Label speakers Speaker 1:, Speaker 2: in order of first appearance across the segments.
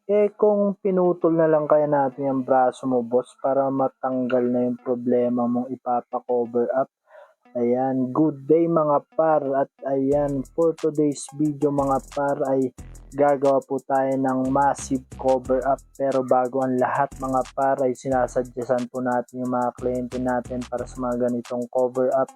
Speaker 1: Kung pinutol na lang kaya natin yung braso mo boss para matanggal na yung problema mong ipapa-cover up. Ayan, good day mga par at ayan, for today's video mga par ay gagawa po tayo ng massive cover up. Pero bago ang lahat mga par ay sinasuggestan po natin yung mga kliyente natin para sa mga ganitong cover up.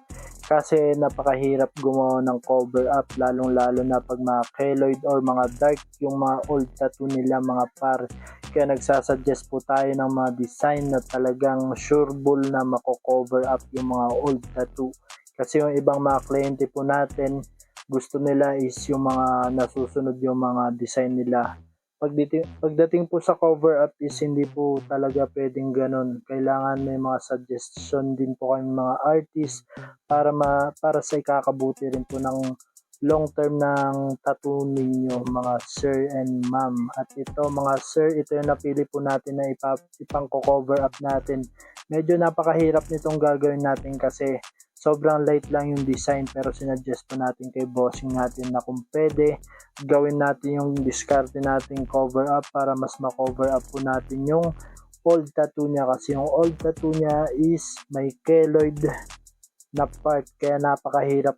Speaker 1: Kasi napakahirap gumawa ng cover up lalong lalo na pag mga keloid or mga dark yung mga old tattoo nila mga par. Kaya nagsasuggest po tayo ng mga design na talagang sureable na mako-cover up yung mga old tattoo. Kasi yung ibang mga kliyente po natin, gusto nila is yung mga nasusunod yung mga design nila. Pagdating po sa cover up is hindi po talaga pwedeng ganun. Kailangan may mga suggestion din po kami mga artist para sa ikakabuti rin po ng long term ng tattoo ninyo mga sir and ma'am. At ito mga sir, ito yung napili po natin na ipang cover up natin. Medyo napakahirap nitong gagawin natin kasi sobrang light lang yung design pero sinuggest po natin kay bossing natin na kung pwede gawin natin yung diskarte natin cover up para mas ma-cover up po natin yung old tattoo niya kasi yung old tattoo niya is may keloid na part kaya napakahirap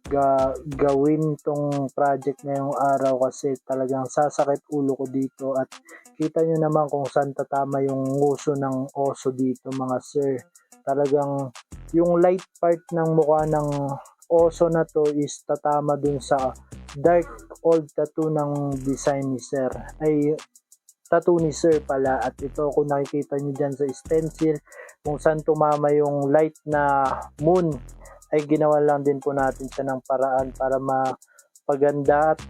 Speaker 1: gawin tong project ngayong araw kasi talagang sasakit ulo ko dito at kita nyo naman kung saan tatama yung nguso ng oso dito mga sir. Talagang yung light part ng mukha ng oso na to is tatama dun sa dark old tattoo ng design ni sir ay tattoo ni sir pala. At ito kung nakikita nyo dyan sa stencil kung saan tumama yung light na moon ay ginawa lang din po natin siya ng paraan para mapaganda at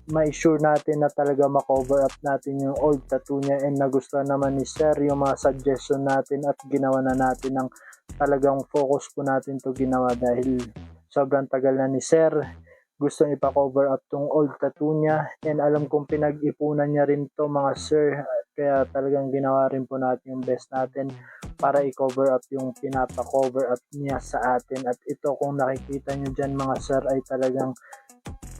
Speaker 1: ma-sure natin na talaga ma-cover up natin yung old tattoo niya. And nagustuhan naman ni sir yung mga suggestion natin at ginawa na natin ng talagang focus po natin to ginawa dahil sobrang tagal na ni sir gustong ipa-cover up tong old tattoo niya and alam kong pinag-ipunan niya rin to mga sir kaya talagang ginawa rin po natin yung best natin para i-cover up yung pinapa-cover up niya sa atin. At ito kung nakikita nyo dyan mga sir ay talagang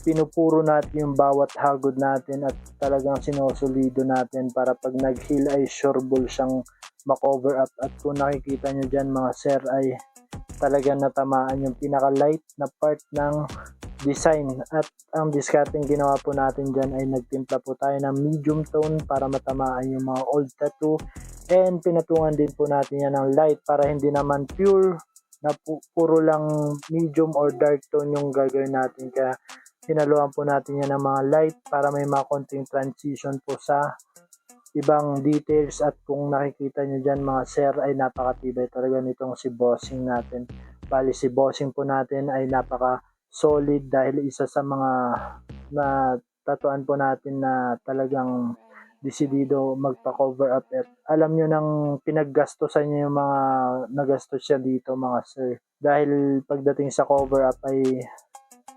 Speaker 1: pinupuro natin yung bawat hagod natin at talagang sinusulido natin para pag nag-heal ay sureable siyang ma-cover up. At kung nakikita nyo dyan mga sir ay talagang natamaan yung pinaka-light na part ng design. At ang discarding ginawa po natin dyan ay nagtimpla po tayo ng medium tone para matamaan yung mga old tattoo and pinatungan din po natin yan ng light para hindi naman pure na puro lang medium or dark tone yung gagawin natin. Kaya hinaluan po natin yan ng mga light para may mga konting transition po sa ibang details. At kung nakikita nyo dyan mga sir ay napakatibay talaga nitong si bossing natin. Bali si bossing po natin ay napaka solid dahil isa sa mga na tatuan po natin na talagang desidido magpa-cover up at alam nyo nang pinaggastosan niya yung mga nagastos siya dito mga sir. Dahil pagdating sa cover up ay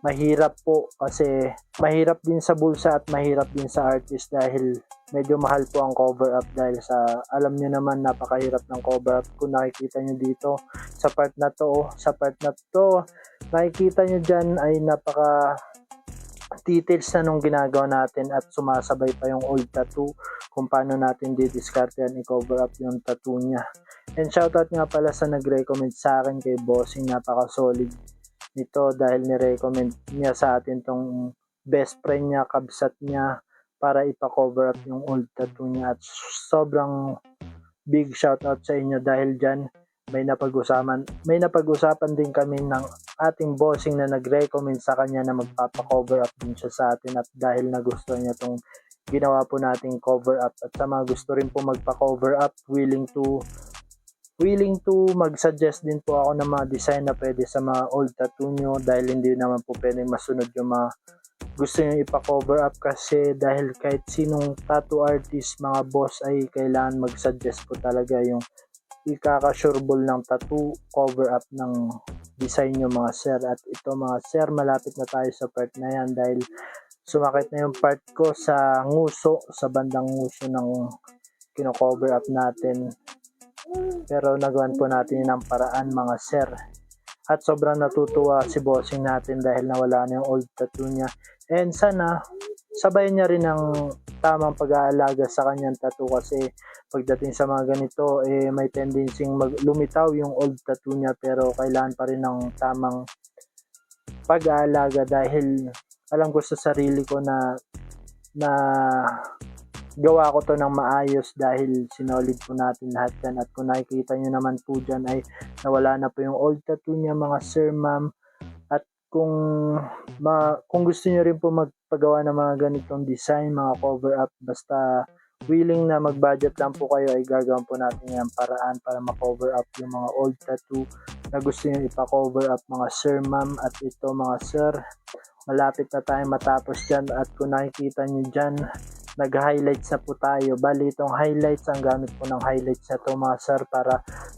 Speaker 1: mahirap po kasi mahirap din sa bulsa at mahirap din sa artist dahil medyo mahal po ang cover up dahil sa alam nyo naman napakahirap ng cover up. Kung nakikita nyo dito sa part na to nakikita nyo dyan ay napaka details na nung ginagawa natin at sumasabay pa yung old tattoo kung paano natin didiskarte yan i-cover up yung tattoo niya. And shoutout nga pala sa nag-recommend sa akin kay bossing, napaka solid nito dahil ni-recommend niya sa atin tong best friend niya, kabsat niya para ipa-cover up yung old tattoo niya. At sobrang big shoutout sa inyo dahil dyan may napag-usapan din kami ng ating bossing na nag-recommend sa kanya na magpapa-cover up din siya sa atin at dahil nagustuhan niya tong ginawa po nating cover up. At sa mga gusto rin po magpa-cover up, willing to mag-suggest din po ako ng mga design na pwede sa mga old tattoo nyo dahil hindi naman po pwedeng masunod yung mga gusto nyo ipa-cover up kasi dahil kahit sinong tattoo artist mga boss ay kailangan mag-suggest po talaga yung ikaka-sureable ng tattoo cover up ng design nyo mga sir. At ito mga sir, malapit na tayo sa part na yan dahil sumakit na yung part ko sa nguso, sa bandang nguso ng kino-cover up natin. Pero nagawan po natin yun ng paraan mga sir. At sobrang natutuwa si bossing natin dahil nawala na yung old tattoo niya. And sana sabayan niya rin ng tamang pag-aalaga sa kanyang tattoo kasi pagdating sa mga ganito may tendency lumitaw yung old tattoo niya pero kailangan pa rin ng tamang pag-aalaga dahil alam ko sa sarili ko na gawa ko to ng maayos dahil sinolid po natin lahat yan at kung nakikita nyo naman po dyan ay nawala na po yung old tattoo niya mga sir ma'am at kung gusto niyo rin po magpagawa ng mga ganitong design mga cover up basta willing na mag-budget lang po kayo ay gagawin po natin yung paraan para ma-cover up yung mga old tattoo na gusto niyo ipa-cover up mga sir ma'am at ito mga sir malapit na tayo matapos dyan at kung nakikita nyo dyan nag-highlights na po tayo. Bali itong highlights, ang gamit po ng highlights na to mga sir para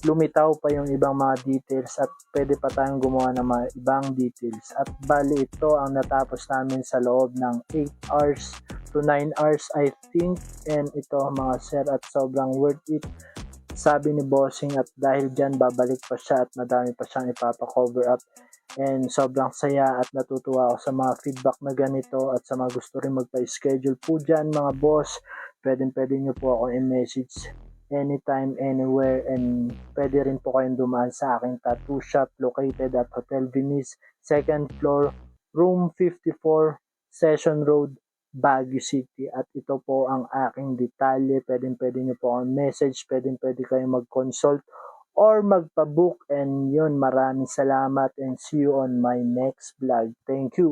Speaker 1: lumitaw pa yung ibang mga details at pwede pa tayong gumawa ng mga ibang details. At bali ito ang natapos namin sa loob ng 8 hours to 9 hours I think. And ito mga sir at sobrang worth it. Sabi ni Bossing at dahil dyan babalik pa siya at madami pa siyang ipapa-cover up. And sobrang saya at natutuwa ako sa mga feedback na ganito at sa mga gusto rin magpa-schedule po dyan mga boss. Pwede nyo po ako i-message anytime, anywhere and pwede rin po kayong dumaan sa aking tattoo shop located at Hotel Venice, 2nd floor, room 54, Session Road, Baguio City. At ito po ang aking detalye. Pwede nyo po akong message, pwede kayong mag-consult or magpa-book and yun, maraming salamat and see you on my next vlog. Thank you.